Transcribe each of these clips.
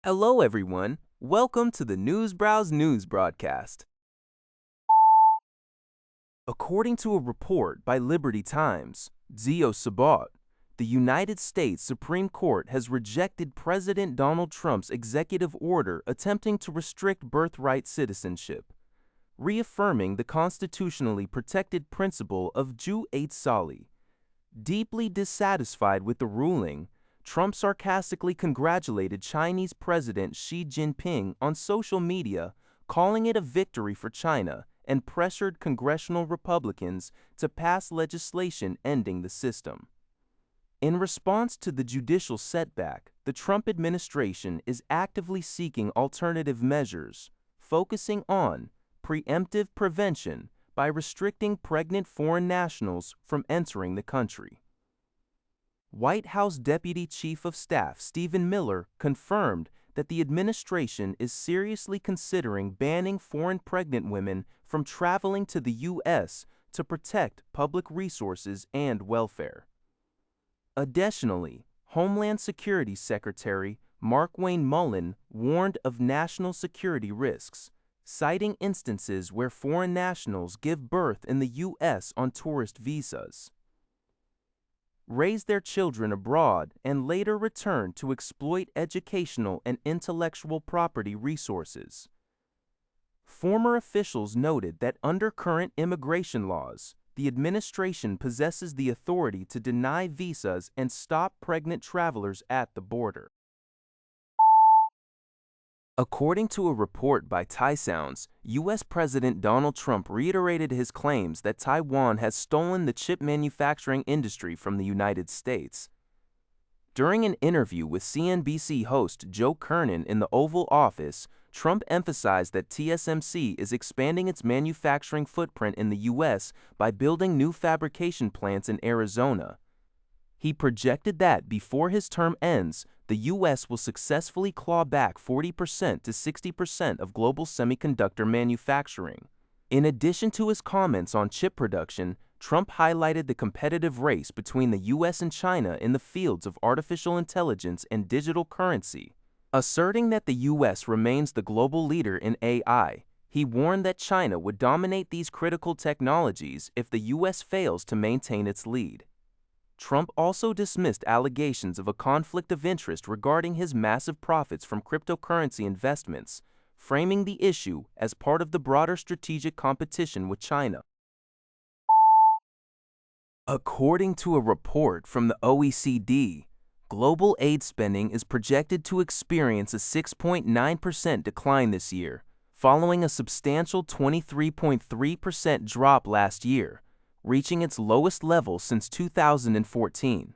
Hello, everyone. Welcome to the Newsbrowse News broadcast. According to a report by Liberty Times, Zio Sabot, the United States Supreme Court has rejected President Donald Trump's executive order attempting to restrict birthright citizenship, reaffirming the constitutionally protected principle of Ju et Soli. Deeply dissatisfied with the ruling, Trump sarcastically congratulated Chinese President Xi Jinping on social media, calling it a victory for China, and pressured congressional Republicans to pass legislation ending the system. In response to the judicial setback, the Trump administration is actively seeking alternative measures, focusing on preemptive prevention by restricting pregnant foreign nationals from entering the country. White House Deputy Chief of Staff Stephen Miller confirmed that the administration is seriously considering banning foreign pregnant women from traveling to the U.S. to protect public resources and welfare. Additionally, Homeland Security Secretary Markwayne Mullin warned of national security risks, citing instances where foreign nationals give birth in the U.S. on tourist visas, raise their children abroad, and later return to exploit educational and intellectual property resources. Former officials noted that under current immigration laws, the administration possesses the authority to deny visas and stop pregnant travelers at the border. According to a report by TSMC, U.S. President Donald Trump reiterated his claims that Taiwan has stolen the chip manufacturing industry from the United States. During an interview with CNBC host Joe Kernan in the Oval Office, Trump emphasized that TSMC is expanding its manufacturing footprint in the U.S. by building new fabrication plants in Arizona. He projected that before his term ends, the U.S. will successfully claw back 40% to 60% of global semiconductor manufacturing. In addition to his comments on chip production, Trump highlighted the competitive race between the U.S. and China in the fields of artificial intelligence and digital currency. Asserting that the U.S. remains the global leader in AI, he warned that China would dominate these critical technologies if the U.S. fails to maintain its lead. Trump also dismissed allegations of a conflict of interest regarding his massive profits from cryptocurrency investments, framing the issue as part of the broader strategic competition with China. According to a report from the OECD, global aid spending is projected to experience a 6.9% decline this year, following a substantial 23.3% drop last year, reaching its lowest level since 2014.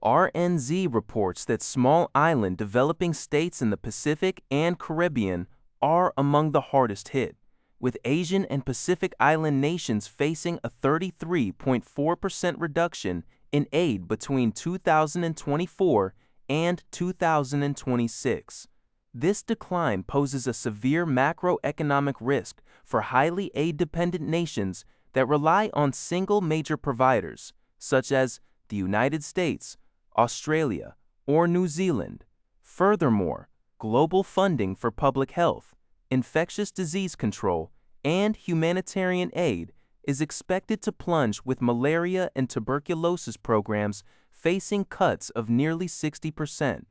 RNZ reports that small island developing states in the Pacific and Caribbean are among the hardest hit, with Asian and Pacific Island nations facing a 33.4% reduction in aid between 2024 and 2026. This decline poses a severe macroeconomic risk for highly aid-dependent nations that rely on single major providers, such as the United States, Australia, or New Zealand. Furthermore, global funding for public health, infectious disease control, and humanitarian aid is expected to plunge, with malaria and tuberculosis programs facing cuts of nearly 60%.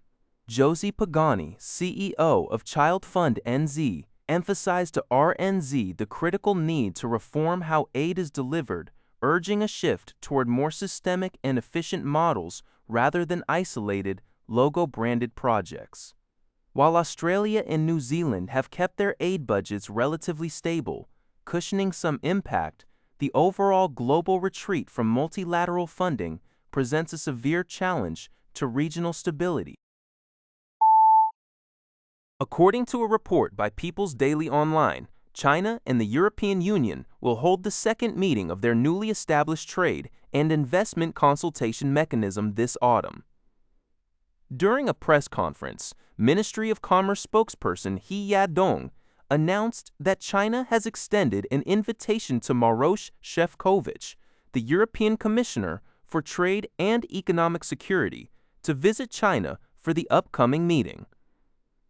Josie Pagani, CEO of Child Fund NZ, emphasized to RNZ the critical need to reform how aid is delivered, urging a shift toward more systemic and efficient models rather than isolated, logo-branded projects. While Australia and New Zealand have kept their aid budgets relatively stable, cushioning some impact, the overall global retreat from multilateral funding presents a severe challenge to regional stability. According to a report by People's Daily Online, China and the European Union will hold the second meeting of their newly established trade and investment consultation mechanism this autumn. During a press conference, Ministry of Commerce spokesperson He Yadong announced that China has extended an invitation to Maroš Šefčovič, the European Commissioner for Trade and Economic Security, to visit China for the upcoming meeting.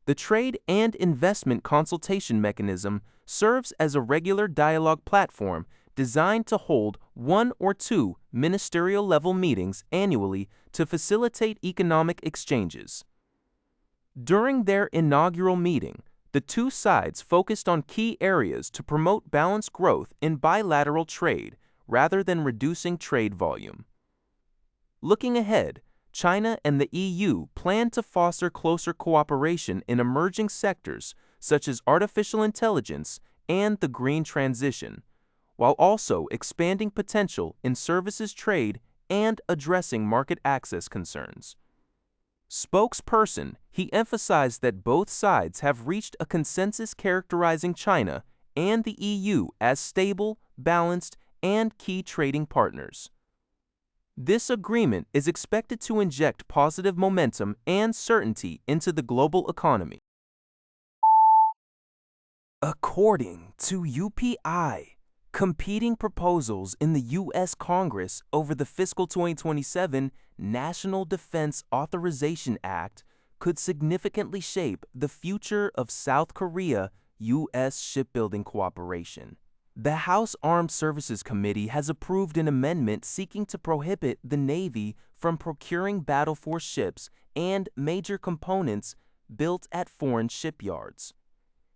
The Trade and Investment Consultation Mechanism serves as a regular dialogue platform designed to hold one or two ministerial-level meetings annually to facilitate economic exchanges. During their inaugural meeting, the two sides focused on key areas to promote balanced growth in bilateral trade rather than reducing trade volume. Looking ahead, China and the EU plan to foster closer cooperation in emerging sectors such as artificial intelligence and the green transition, while also expanding potential in services trade and addressing market access concerns. Spokesperson, he emphasized that both sides have reached a consensus characterizing China and the EU as stable, balanced, and key trading partners. This agreement is expected to inject positive momentum and certainty into the global economy. According to UPI, competing proposals in the U.S. Congress over the fiscal 2027 National Defense Authorization Act could significantly shape the future of South Korea-U.S. shipbuilding cooperation. The House Armed Services Committee has approved an amendment seeking to prohibit the Navy from procuring battle force ships and major components built at foreign shipyards,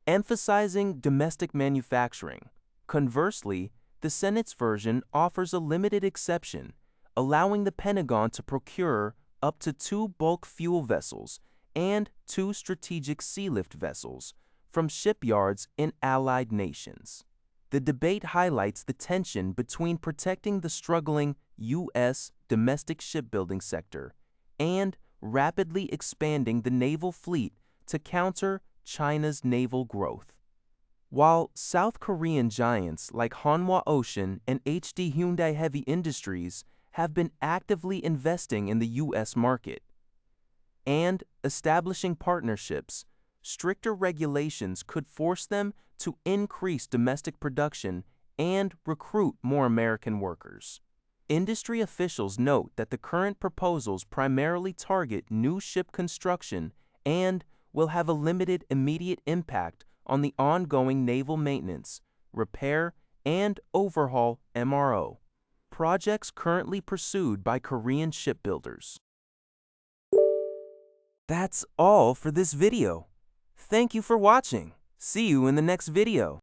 emphasizing domestic manufacturing. Conversely, the Senate's version offers a limited exception, allowing the Pentagon to procure up to 2 bulk fuel vessels and 2 strategic sealift vessels from shipyards in allied nations. The debate highlights the tension between protecting the struggling U.S. domestic shipbuilding sector and rapidly expanding the naval fleet to counter China's naval growth. While South Korean giants like Hanwha Ocean and HD Hyundai Heavy Industries have been actively investing in the U.S. market and establishing partnerships, stricter regulations could force them to increase domestic production and recruit more American workers. Industry officials note that the current proposals primarily target new ship construction and will have a limited immediate impact on the ongoing naval maintenance, repair, and overhaul (MRO) projects currently pursued by Korean shipbuilders. That's all for this video. Thank you for watching. See you in the next video.